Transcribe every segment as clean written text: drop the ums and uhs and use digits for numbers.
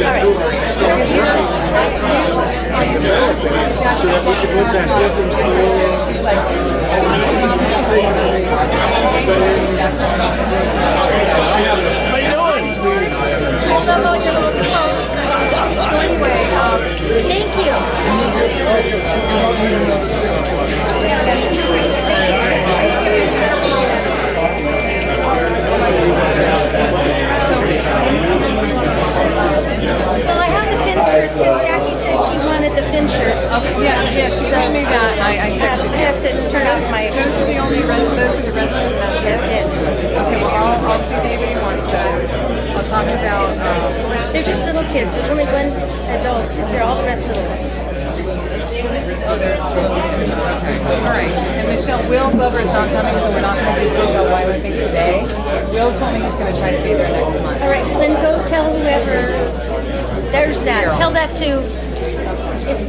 that we can present with them to How you doing? So anyway, thank you. Well, I have the fin shirts because Jackie said she wanted the fin shirts. Okay, yeah, she told me that. I texted I have to turn off my. Those are the only rest. Those are the rest of them. That's it. Okay, well, I'll see if anybody wants those. I'll talk about. They're just little kids. There's only one adult. They're all the rest littles. Okay. All right. And Michelle, Will Glover is not coming, so we're not going to do Michelle Wiley thing today. Will told me he's going to try to be there next month. All right, then go tell whoever. There's that. Tell that to. It's.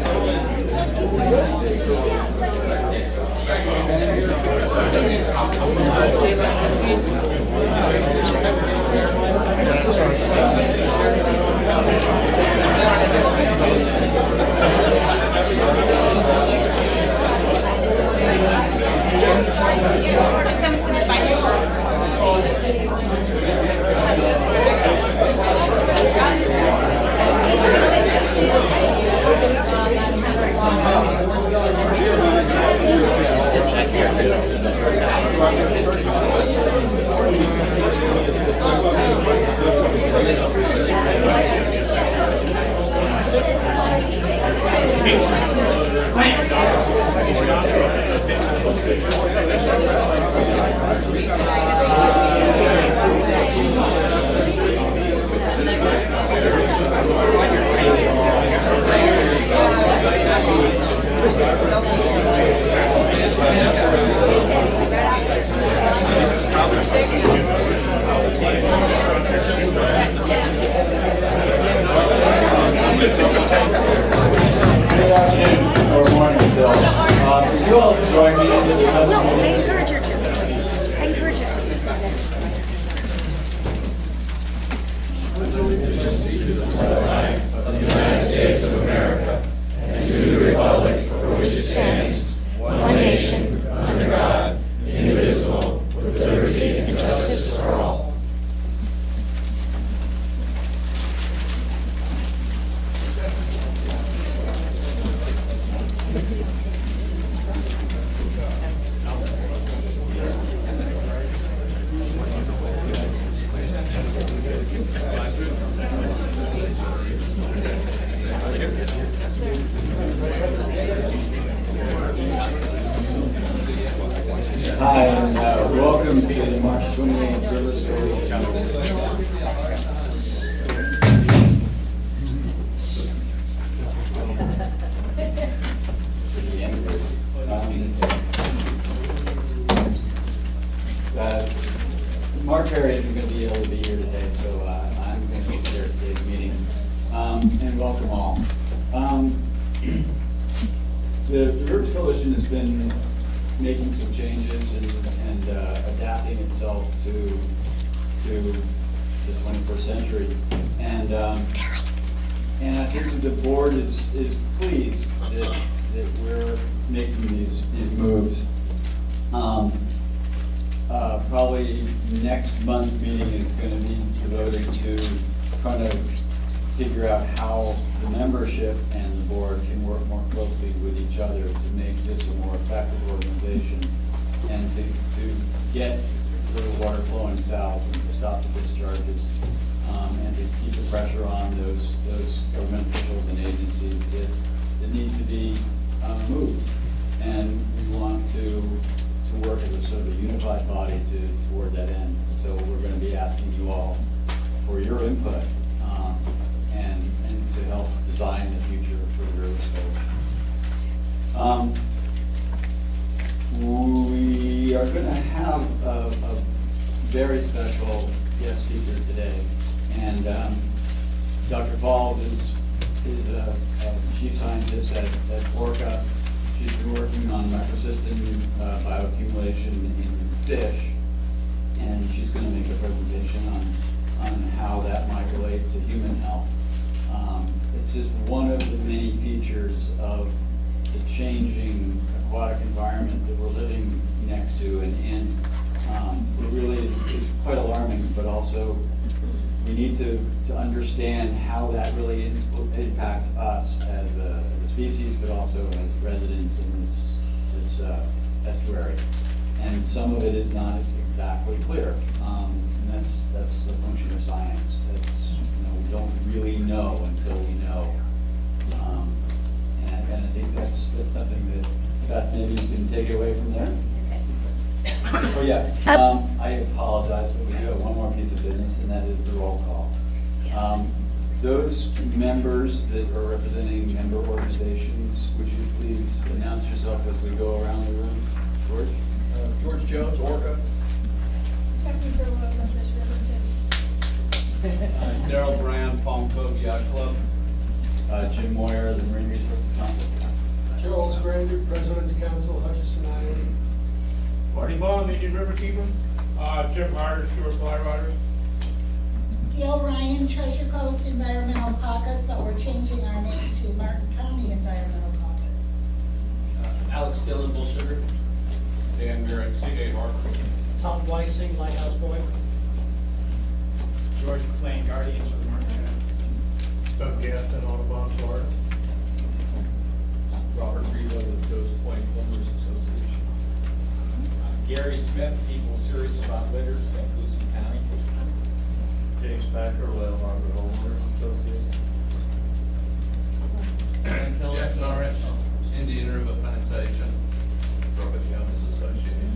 Good afternoon or morning still. Would you all join me in this No, I encourage her to. I encourage her to. of the United States of America and to the republic for which it stands, one nation, under God, indivisible, with liberty and justice for all. Hi, and welcome to the March 28th River Story. Mark Perry isn't going to be able to be here today, so I'm going to be here at today's meeting. And welcome all. The Rivers Coalition has been making some changes and adapting itself to the 21st century. And I think that the board is pleased that we're making these moves. Probably next month's meeting is going to be devoted to trying to figure out how the membership and the board can work more closely with each other to make this a more effective organization and to get the water flowing south and to stop the discharges and to keep the pressure on those government officials and agencies that need to be moved. And we want to work as a sort of a unified body toward that end. So we're going to be asking you all for your input and to help design the future for the Rivers Coalition. We are going to have a very special guest speaker today, and Dr. Falls is a chief scientist at ORCA. She's been working on microcystin bioaccumulation in fish, and she's going to make a presentation on how that might relate to human health. It's just one of the many features of the changing aquatic environment that we're living next to, and it really is quite alarming, but also we need to understand how that really impacts us as a species, but also as residents in this estuary. And some of it is not exactly clear, and that's a function of science. We don't really know until we know. And I think that's something that, Beth, maybe you can take it away from there. Oh, yeah, I apologize, but we do have one more piece of business, and that is the roll call. Those members that are representing member organizations, would you please announce yourself as we go around the room? George? George Jones, ORCA. Daryl Brand, Palm Cove Yacht Club. Jim Moyer, the Marine Resources Council. Charles Grander, President's Council, Hutchinson Island. Marty Bond, Indian River Keeper. Jim Harder, Shore Fly Riders. Gail Ryan, Treasure Coast Environmental Caucus, but we're changing our name to Martin County Environmental Caucus. Alex Dillon, Bull Sugar. Dan Merritt, C-Day Harbor. Tom Weissing, Lighthouse Boy. George McLean, Guardians of the Martin County. Doug Gaston, Audubon, Florida. Robert Revo, with Joseph Point Plumbers Association. Gary Smith, People Serious About Litter, St. Lucie County. James Packer, Royal Harbor Homeowners Association. Jeff Norris, Indian River Plantation, Robert Jones Association.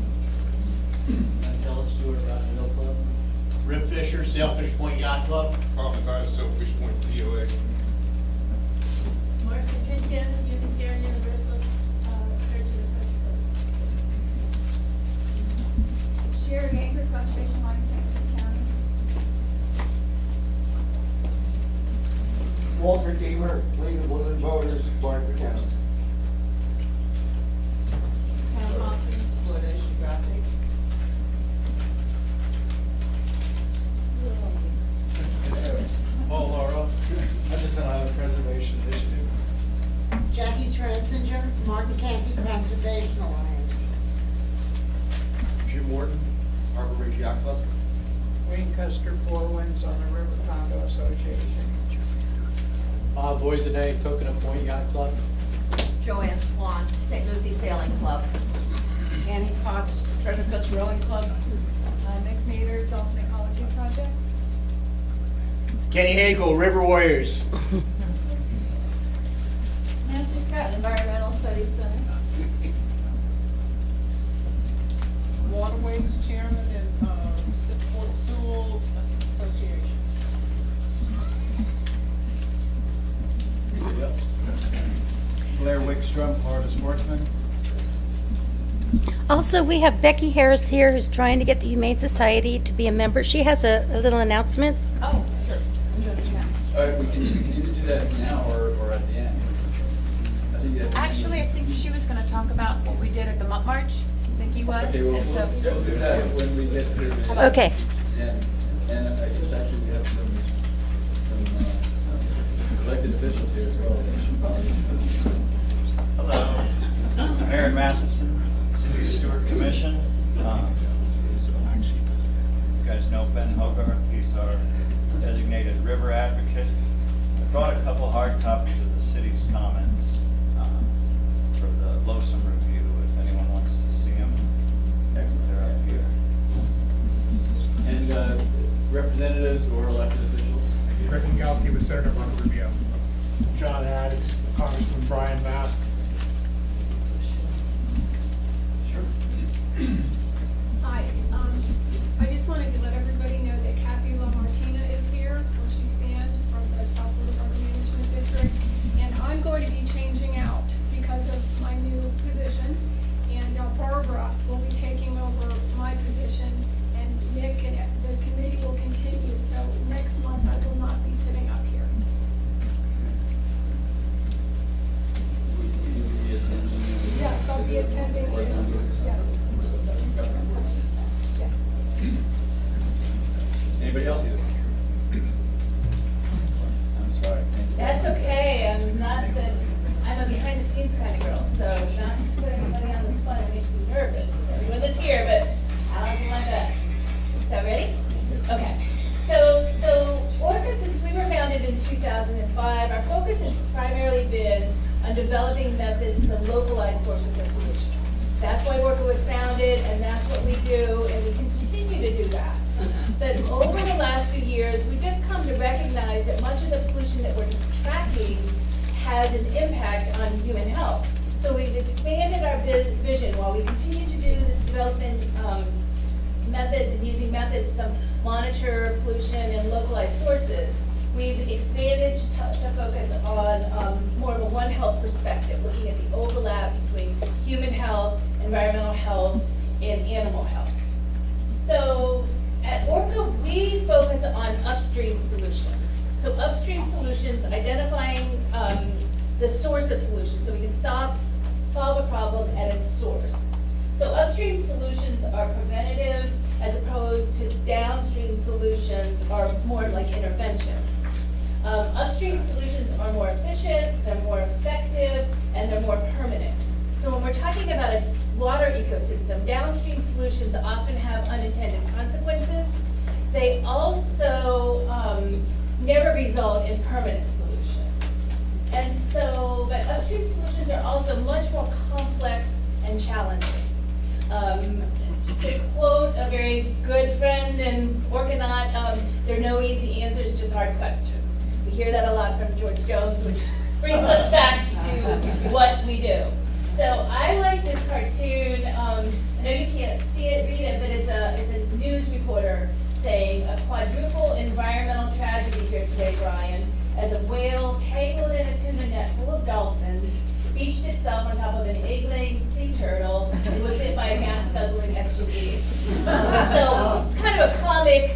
Angela Stewart, Rotten Hill Club. Rip Fisher, Sailfish Point Yacht Club. Carl McIver, Sailfish Point POA. Marcy Pitkin, Unitarian Universalist Church of the Coast. Sherry Ganger, Conservation Line, St. Lucie County. Walter Gamer, League of Women Voters, Barker County. Pam Hopkins, Florida Geographic. Paul Laura, Hutchinson Island Preservation Initiative. Jackie Transinger, Martin County Conservation Alliance. Jim Morton, Harbor Ridge Yacht Club. Wayne Custer, Four Winds on the River Condo Association. Bob Voisinay, Coconut Point Yacht Club. Joanne Swan, St. Lucie Sailing Club. Annie Potts, Treasure Coast Rowing Club. Nick Nader, Dolphin Ecology Project. Kenny Hagel, River Warriors. Nancy Scott, Environmental Studies Center. Waterways Chairman and Port Sewell Association. Blair Wickstrom, Florida Sportsman. Also, we have Becky Harris here who's trying to get the Humane Society to be a member. She has a little announcement. Oh, sure. I'm doing it now. All right, we can either do that now or at the end. I think you have to- Actually, I think she was gonna talk about what we did at the Mutt March. I think he was. Okay, we'll And so, do that when we get to the. Okay. And I guess actually we have some elected officials here as well. Hello, I'm Aaron Matheson, City Stewart Commission. You guys know Ben Hogarth, he's our designated river advocate. I brought a couple hard copies of the city's comments for the Losum review, if anyone wants to see them. Excellent. They're up here. And representatives or elected officials? Rick Winkowski with Senator Marco Rubio. John Addis, Congressman Brian Mast. Hi, I just wanted to let everybody know that Kathy LaMartina is here, or she stand from the South Florida Harbor Management District. And I'm going to be changing out because of my new position. And Barbara will be taking over my position, and Nick and the committee will continue. So next month, I will not be sitting up here. Will you be attending? Yes, I'll be attending, yes. 5, our focus has primarily been on developing methods to localize sources of pollution. That's why ORCA was founded, and that's what we do, and we continue to do that. But over the last few years, we've just come to recognize that much of the pollution that we're tracking has an impact on human health. So we've expanded our vision while we continue to do the development methods and using methods to monitor pollution and localize sources. We've expanded to focus on more of a One Health perspective, looking at the overlap between human health, environmental health, and animal health. So at ORCA, we focus on upstream solutions. So upstream solutions, identifying the source of solutions, so we can solve a problem at its source. So upstream solutions are preventative as opposed to downstream solutions are more like interventions. Upstream solutions are more efficient, they're more effective, and they're more permanent. So when we're talking about a water ecosystem, downstream solutions often have unintended consequences. They also never result in permanent solutions. And so, but upstream solutions are also much more complex and challenging. To quote a very good friend and Orcanaut, there are no easy answers, just hard questions. We hear that a lot from George Jones, which brings us back to what we do. So I like this cartoon. I know you can't see it, read it, but it's a news reporter saying a quadruple environmental tragedy here today, Brian, as a whale tangled in a tuna net full of dolphins beached itself on top of an egg-laying sea turtle and was hit by a gas-guzzling SUV. So it's kind of a comic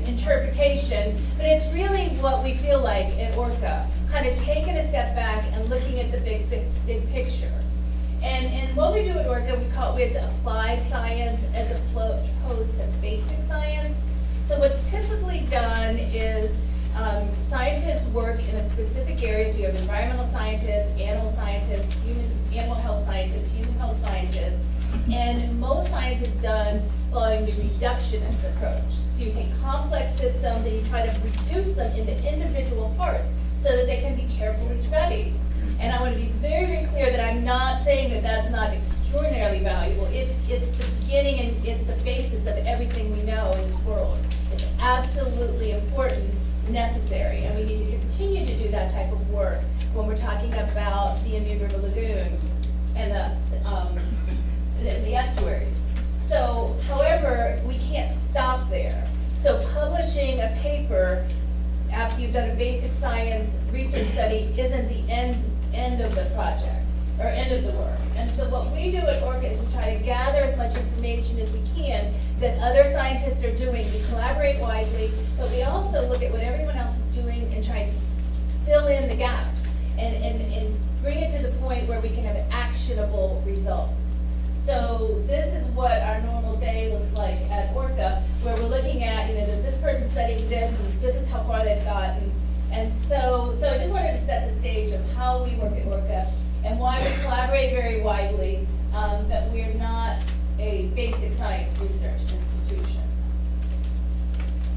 interpretation, but it's really what we feel like at ORCA, kind of taking a step back and looking at the big picture. And what we do at ORCA, we call it applied science as opposed to basic science. So what's typically done is scientists work in a specific area. So you have environmental scientists, animal scientists, animal health scientists, human health scientists, and most science is done following the reductionist approach. So you take complex systems and you try to reduce them into individual parts so that they can be carefully studied. And I want to be very, very clear that I'm not saying that that's not extraordinarily valuable. It's the beginning and it's the basis of everything we know in this world. It's absolutely important, necessary, and we need to continue to do that type of work when we're talking about the Indian River Lagoon and the estuaries. So, however, we can't stop there. So publishing a paper after you've done a basic science research study isn't the end of the project or end of the work. And so what we do at ORCA is we try to gather as much information as we can that other scientists are doing. We collaborate widely, but we also look at what everyone else is doing and try to fill in the gaps and bring it to the point where we can have actionable results. So this is what our normal day looks like at ORCA, where we're looking at, there's this person studying this, and this is how far they've gotten. And so I just wanted to set the stage of how we work at ORCA and why we collaborate very widely, but we're not a basic science research institution.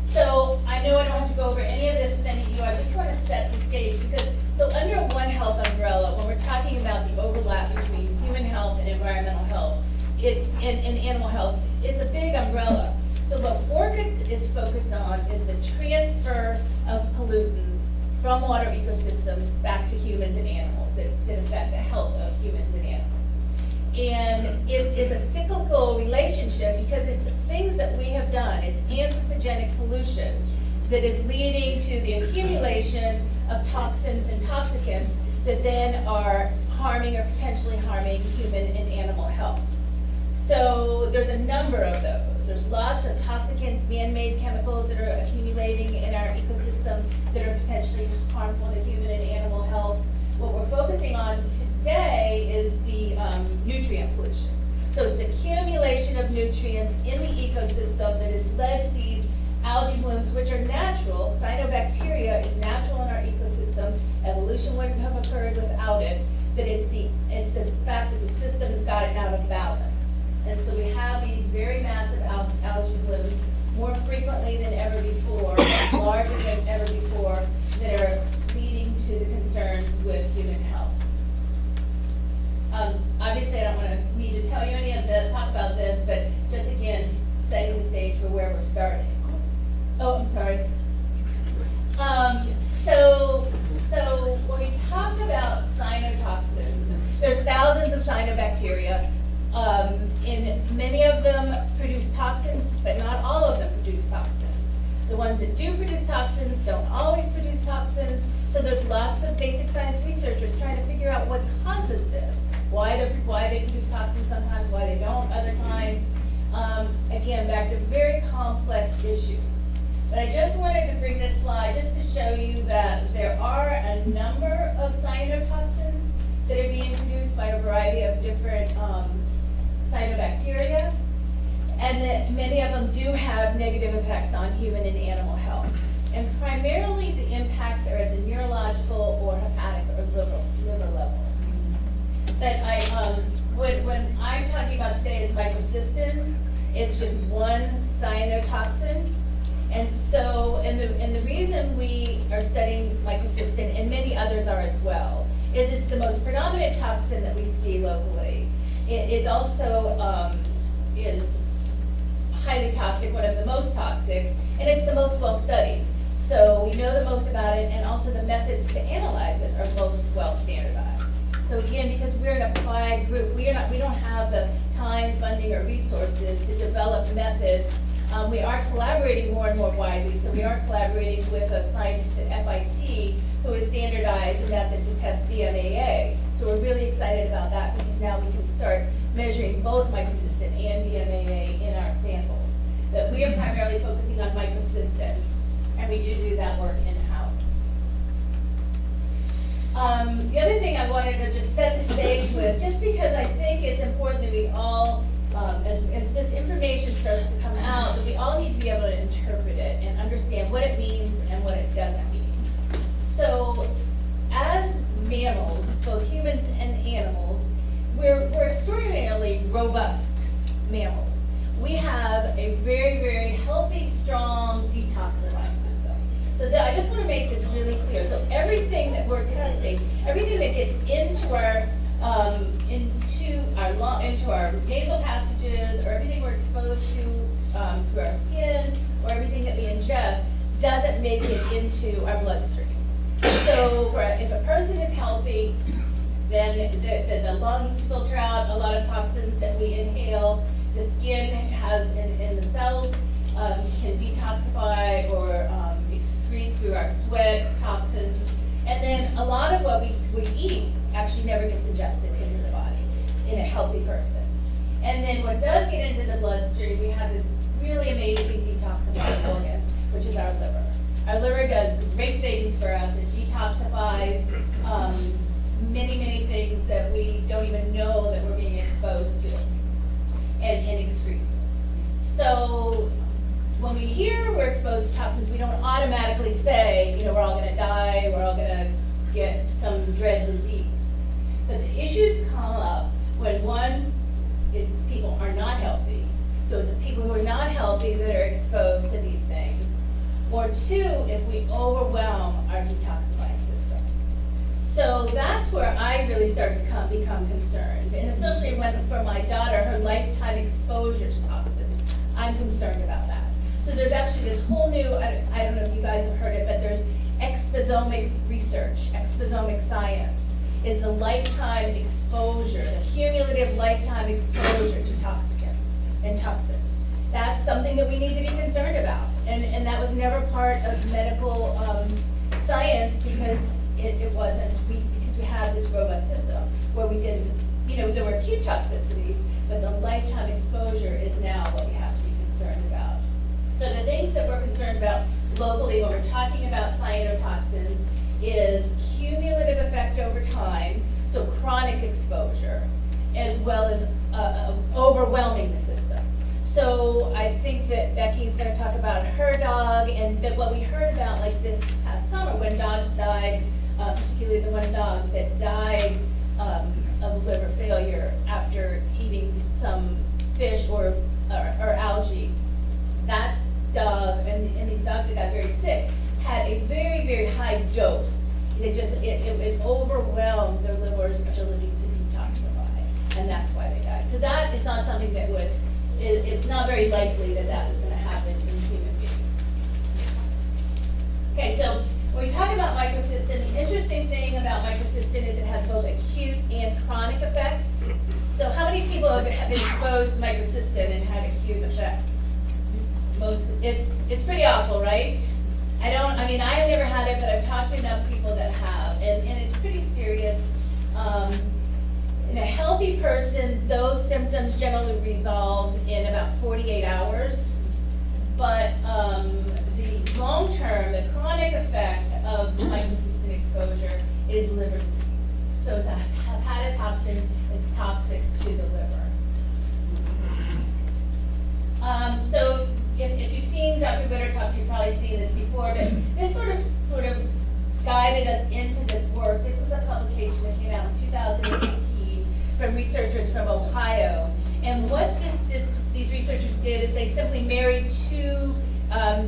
So I know I don't have to go over any of this with any of you. I just want to set the stage because, so under a One Health umbrella, when we're talking about the overlap between human health and environmental health, and animal health, it's a big umbrella. So what ORCA is focused on is the transfer of pollutants from water ecosystems back to humans and animals that affect the health of humans and animals. And it's a cyclical relationship because it's things that we have done. It's anthropogenic pollution that is leading to the accumulation of toxins and toxicants that then are harming or potentially harming human and animal health. So there's a number of those. There's lots of toxicants, man-made chemicals that are accumulating in our ecosystem that are potentially harmful to human and animal health. What we're focusing on today is the nutrient pollution. So it's the accumulation of nutrients in the ecosystem that has led to these algae blooms, which are natural. Cyanobacteria is natural in our ecosystem. Evolution wouldn't have occurred without it. But it's the fact that the system has gotten out of balance. And so we have these very massive algae blooms more frequently than ever before, larger than ever before, that are leading there's lots of basic science researchers trying to figure out what causes this. Why they produce toxins sometimes, why they don't other times. Again, back to very complex issues. But I just wanted to bring this slide just to show you that there are a number of cyanotoxins that are being produced by a variety of different cyanobacteria, and that many of them do have negative effects on human and animal health. And primarily the impacts are at the neurological or hepatic or liver level. But when I'm talking about today is microcystin, it's just one cyanotoxin. And so, and the reason we are studying microcystin, and many others are as well, is it's the most predominant toxin that we see locally. It also is highly toxic, one of the most toxic, and it's the most well studied. So we know the most about it, and also the methods to analyze it are most well standardized. So again, because we're an applied group, we don't have the time, funding, or resources to develop methods. We are collaborating more and more widely, so we are collaborating with a scientist at FIT who has standardized a method to test DMAA. So we're really excited about that because now we can start measuring both microcystin and DMAA in our samples. But we are primarily focusing on microcystin, and we do that work in-house. The other thing I wanted to just set the stage with, just because I think it's important that we all, as this information starts to come out, that we all need to be able to interpret it and understand what it means and what it doesn't mean. So, as mammals, both humans and animals, we're extraordinarily robust mammals. We have a very, very healthy, strong detoxifying system. So I just want to make this really clear. So everything that we're testing, everything that gets into our nasal passages, or everything we're exposed to through our skin, or everything that we ingest, doesn't make it into our bloodstream. So if a person is healthy, then the lungs filter out a lot of toxins that we inhale. The skin has, in the cells, can detoxify or excrete through our sweat toxins. And then a lot of what we eat actually never gets ingested into the body in a healthy person. And then what does get into the bloodstream, we have this really amazing detoxifying organ, which is our liver. Our liver does great things for us. It detoxifies many, many things that we don't even know that we're being exposed to, and excretes. So when we hear we're exposed to toxins, we don't automatically say, we're all going to die, we're all going to get some dread disease. But the issues come up when, one, if people are not healthy. So it's the people who are not healthy that are exposed to these things. Or two, if we overwhelm our detoxifying system. So that's where I really started to become concerned. And especially when, for my daughter, her lifetime exposure to toxins, I'm concerned about that. So there's actually this whole new, I don't know if you guys have heard it, but there's exposomic research, exposomic science, is the lifetime exposure, the cumulative lifetime exposure to toxicants and toxins. That's something that we need to be concerned about. And that was never part of medical science because it wasn't, because we have this robust system where we didn't, there were acute toxicities, but the lifetime exposure is now what we have to be concerned about. So the things that we're concerned about locally when we're talking about cyanotoxins is cumulative effect over time, so chronic exposure, as well as overwhelming the system. So I think that Becky's going to talk about her dog, but what we heard about like this past summer when dogs died, particularly the one dog that died of liver failure after eating some fish or algae. That dog and these dogs that got very sick had a very, very high dose. It overwhelmed their liver's ability to detoxify, and that's why they died. So that is not something that it's not very likely that is going to happen in human beings. Okay, so when we talk about microcystin, the interesting thing about microcystin is it has both acute and chronic effects. So how many people have been exposed to microcystin and had acute effects? It's pretty awful, right? I mean, I've never had it, but I've talked to enough people that have, and it's pretty serious. In a healthy person, those symptoms generally resolve in about 48 hours. But the long-term, the chronic effect of microcystin exposure is liver disease. So it's a hepatotoxin, it's toxic to the liver. So if you've seen Dr. Witter talk, you've probably seen this before, but this sort of guided us into this work. This was a publication that came out in 2018 from researchers from Ohio. And what these researchers did is they simply married two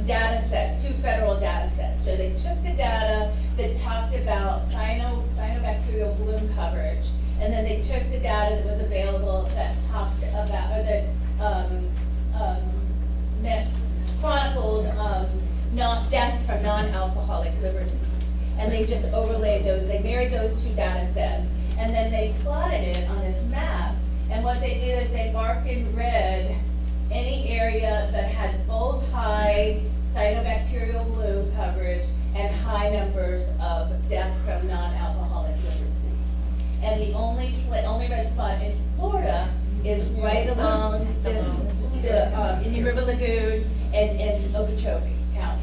data sets, two federal data sets. So they took the data that talked about cyanobacterial bloom coverage, and then they took the data that was available that talked about, or that chronicled death from non-alcoholic liver disease. And they just overlaid those, they married those two data sets, and then they plotted it on this map. And what they did is they marked in red any area that had both high cyanobacterial bloom coverage and high numbers of death from non-alcoholic liver disease. And the only red spot in Florida is right along the Indian River Lagoon and Okeechobee County.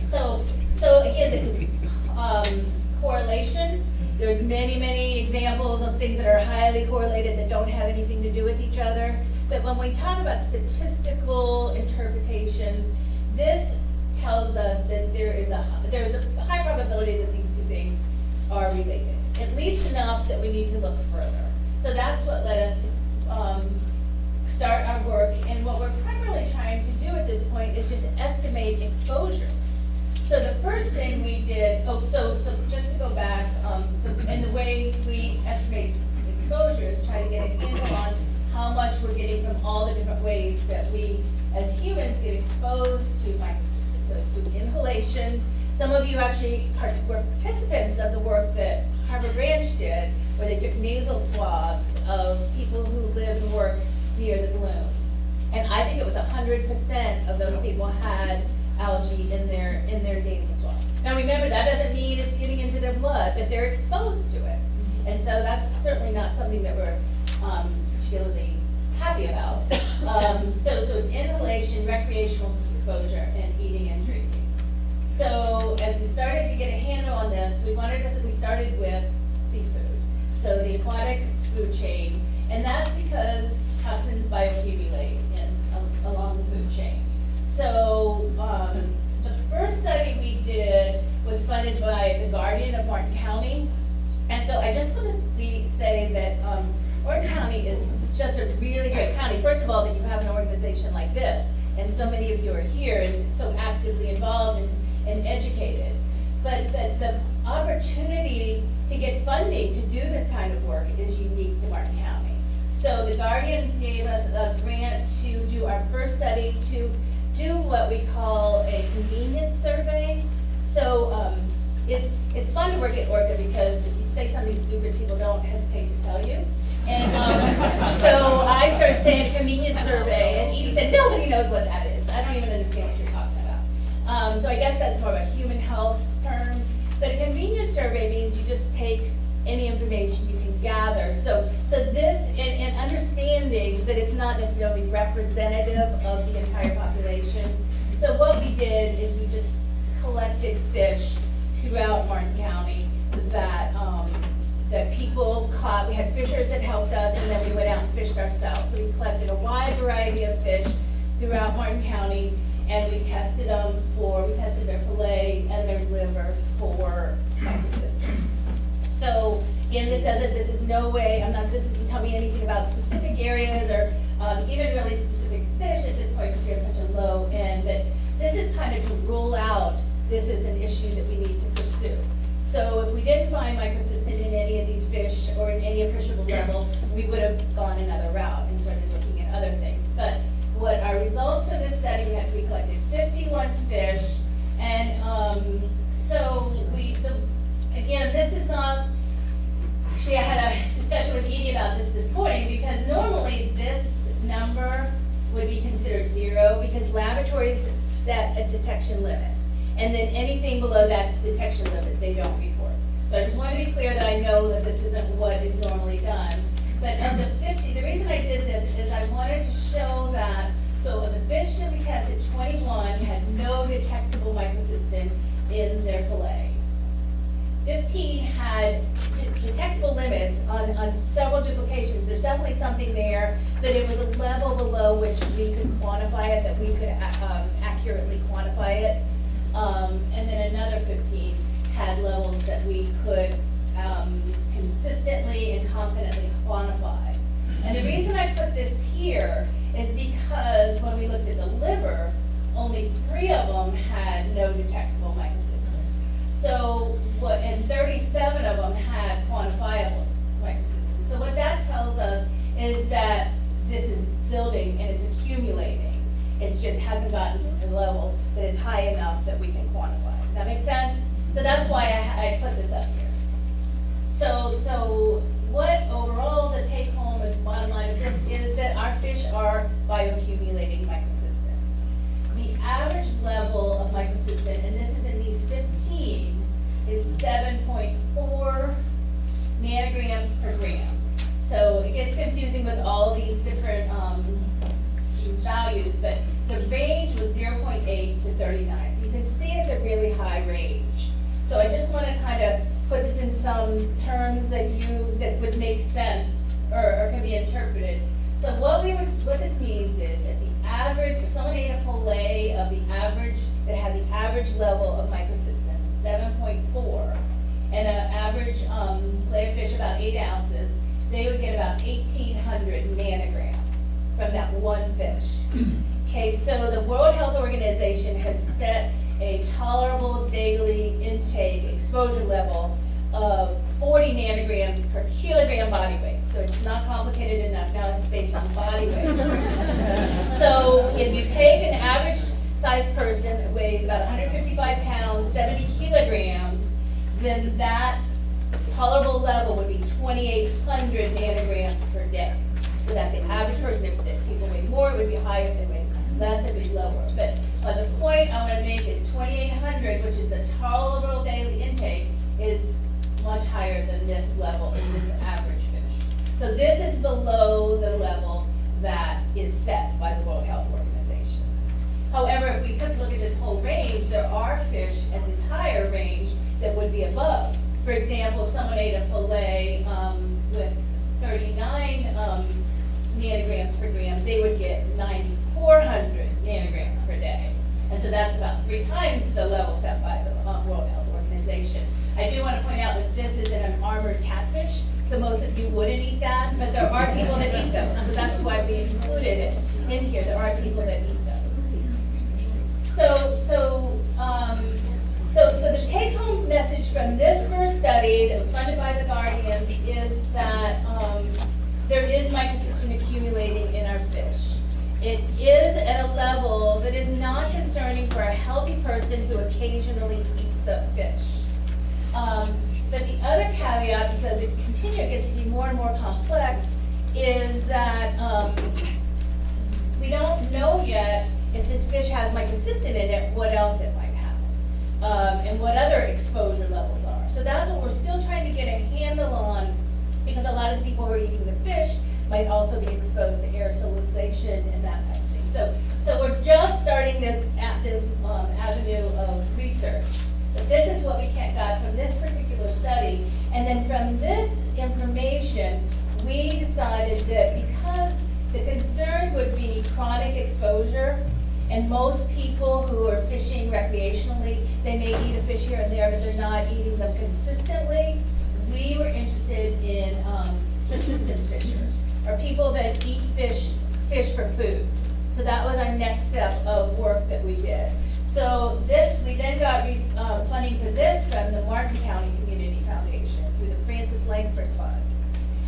So again, this is correlation. There's many examples of things that are highly correlated that don't have anything to do with each other. But when we talk about statistical interpretations, this tells us that there's a high probability that these two things are related, at least enough that we need to look further. So that's what led us to start our work. And what we're primarily trying to do at this point is just estimate exposure. So the first thing we did, so just to go back, and the way we estimate exposure is try to get a handle on how much we're getting from all the different ways that we, as humans, get exposed to microcystin. So it's through inhalation. Some of you actually were participants of the work that Harbor Branch did, where they took nasal swabs of people who live and work near the blooms. And I think it was 100% of those people had algae in their nasal swab. Now remember, that doesn't mean it's getting into their blood, but they're exposed to it. And so that's certainly not something that we're particularly happy about. So it's inhalation, recreational exposure, and eating and drinking. So as we started to get a handle on this, we started with seafood. So the aquatic food chain, and that's because toxins bioaccumulate along the food chain. So the first study we did was funded by the Guardian of Martin County. And so I just want to say that Martin County is just a really great county. First of all, that you have an organization like this, and so many of you are here and so actively involved and educated. But the opportunity to get funding to do this kind of work is unique to Martin County. So the Guardians gave us a grant to do our first study to do what we call a convenience survey. So it's fun to work at ORCA because if you say something stupid, people don't hesitate to tell you. And so I started saying convenience survey, and Edie said, nobody knows what that is. I don't even understand what you're talking about. So I guess that's more of a human health term. But a convenience survey means you just take any information you can gather. So this, and understanding that it's not necessarily representative of the entire population. So what we did is we just collected fish throughout Martin County that people caught. We had fishers that helped us, and then we went out and fished ourselves. So we collected a wide variety of fish throughout Martin County, and we tested their fillet and their liver for microcystin. So again, this doesn't tell me anything about specific areas or even really specific fish at this point because we have such a low end. But this is kind of to rule out this is an issue that we need to pursue. So if we didn't find microcystin in any of these fish or in any appreciable level, we would have gone another route and started looking at other things. But what our results for this study, we collected 51 fish, and again, this is not. Actually, I had a discussion with Edie about this morning because normally this number would be considered zero because laboratories set a detection limit. And then anything below that detection limit, they don't report. So I just want to be clear that I know that this isn't what is normally done. But of the 50, the reason I did this is I wanted to show that, so of the fish that we tested, 21 had no detectable microcystin in their fillet. 15 had detectable limits on several duplications. There's definitely something there, but it was a level below which we could quantify it, that we could accurately quantify it. And then another 15 had levels that we could consistently and confidently quantify. And the reason I put this here is because when we looked at the liver, only 3 of them had no detectable microcystin. So and 37 of them had quantifiable microcystin. So what that tells us is that this is building and it's accumulating. It just hasn't gotten to the level that it's high enough that we can quantify. Does that make sense? So that's why I put this up here. So what overall the take home and bottom line of this is that our fish are bioaccumulating microcystin. The average level of microcystin, and this is in these 15, is 7.4 nanograms per gram. So it gets confusing with all these different values, but the range was 0.8 to 39. So you can see it's a really high range. So I just want to kind of put this in some terms that would make sense or can be interpreted. So what this means is that the average, if someone ate a fillet of the average, that had the average level of microcystin, 7.4, and an average fillet of fish about 8 ounces, they would get about 1,800 nanograms from that one fish. Okay, so the World Health Organization has set a tolerable daily intake exposure level of 40 nanograms per kilogram body weight. So it's not complicated enough, now it's based on body weight. So if you take an average sized person that weighs about 155 pounds, 70 kilograms, then that tolerable level would be 2,800 nanograms per day. So that's the average person. If people weigh more, it would be higher. If they weigh less, it would be lower. But the point I want to make is 2,800, which is the tolerable daily intake, is much higher than this level in this average fish. So this is below the level that is set by the World Health Organization. However, if we took a look at this whole range, there are fish at this higher range that would be above. For example, if someone ate a fillet with 39 nanograms per gram, they would get 9,400 nanograms per day. And so that's about 3 times the level set by the World Health Organization. I do want to point out that this is an armored catfish, so most of you wouldn't eat that, but there are people that eat those. So that's why we included it in here. There are people that eat those. So the take-home message from this first study that was funded by the Guardians is that there is microcystin accumulating in our fish. It is at a level that is not concerning for a healthy person who occasionally eats the fish. But the other caveat, because it gets to be more and more complex, is that we don't know yet if this fish has microcystin in it, what else it might have, and what other exposure levels are. So that's what we're still trying to get a handle on, because a lot of the people who are eating the fish might also be exposed to aerosolization and that type of thing. So we're just starting this avenue of research. But this is what we got from this particular study. And then from this information, we decided that because the concern would be chronic exposure, and most people who are fishing recreationally, they may eat a fish here and there, but they're not eating them consistently. We were interested in subsistence fishers, or people that eat fish for food. So that was our next step of work that we did. So we then got funding for this from the Martin County Community Foundation through the Francis Langford Fund.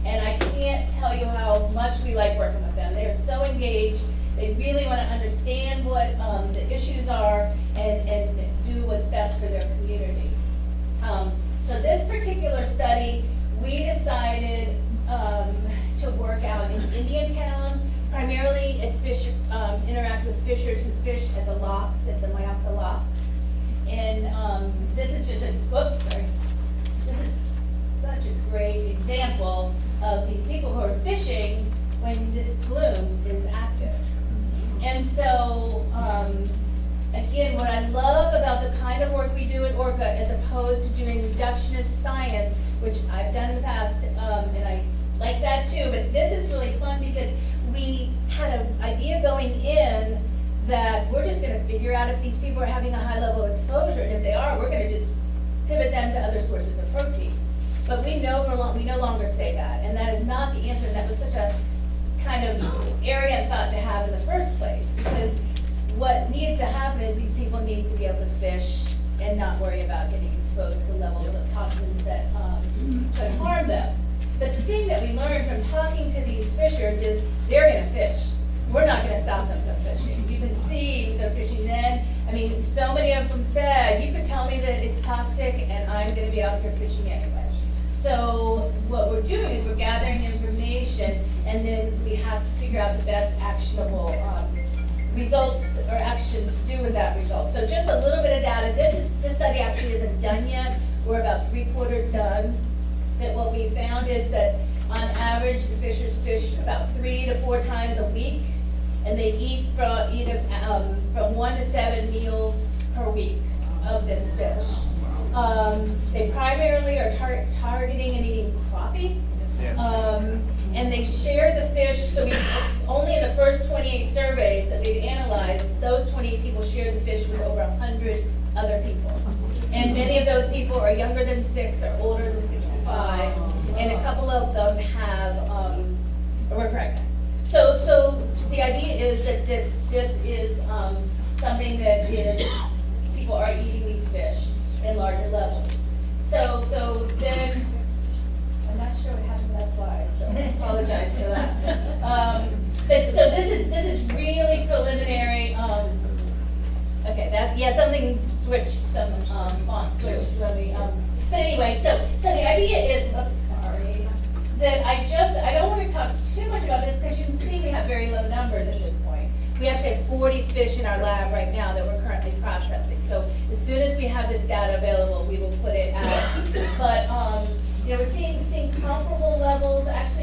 And I can't tell you how much we like working with them. They're so engaged. They really want to understand what the issues are and do what's best for their community. So this particular study, we decided to work out in Indiantown, primarily at interact with fishers who fish at the locks, at the Mayaka locks. this is just a, whoops, sorry. This is such a great example of these people who are fishing when this bloom is active. And so, again, what I love about the kind of work we do at ORCA as opposed to doing reductionist science, which I've done in the past, and I like that too, but this is really fun because we had an idea going in that we're just gonna figure out if these people are having a high level of exposure, and if they are, we're gonna just pivot them to other sources of protein. But we no longer say that, and that is not the answer, and that was such a kind of arrogant thought to have in the first place, because what needs to happen is these people need to be able to fish and not worry about getting exposed to levels of toxins that could harm them. But the thing that we learned from talking to these fishers is they're gonna fish. We're not gonna stop them from fishing. You can see they're fishing then. I mean, so many of them said, you could tell me that it's toxic and I'm gonna be out here fishing anyway. So what we're doing is we're gathering information, and then we have to figure out the best actionable results or actions to do with that result. So just a little bit of data. This study actually isn't done yet. We're about 3/4 done. But what we found is that on average, the fishers fish about 3 to 4 times a week, and they eat from 1 to 7 meals per week of this fish. They primarily are targeting and eating crappie. And they share the fish, so we only in the first 28 surveys that we've analyzed, those 28 people shared the fish with over 100 other people. And many of those people are younger than 6 or older than 65, and a couple of them were pregnant. So the idea is that this is something that is, people are eating these fish in larger levels. So then, I'm not sure what happened to that slide, so I apologize for that. But so this is really preliminary. Okay, something switched, some font switched when we, but anyway, so the idea is, oops, sorry, that I don't want to talk too much about this because you can see we have very low numbers at this point. We actually have 40 fish in our lab right now that we're currently processing. So as soon as we have this data available, we will put it out. But we're seeing comparable levels. Actually,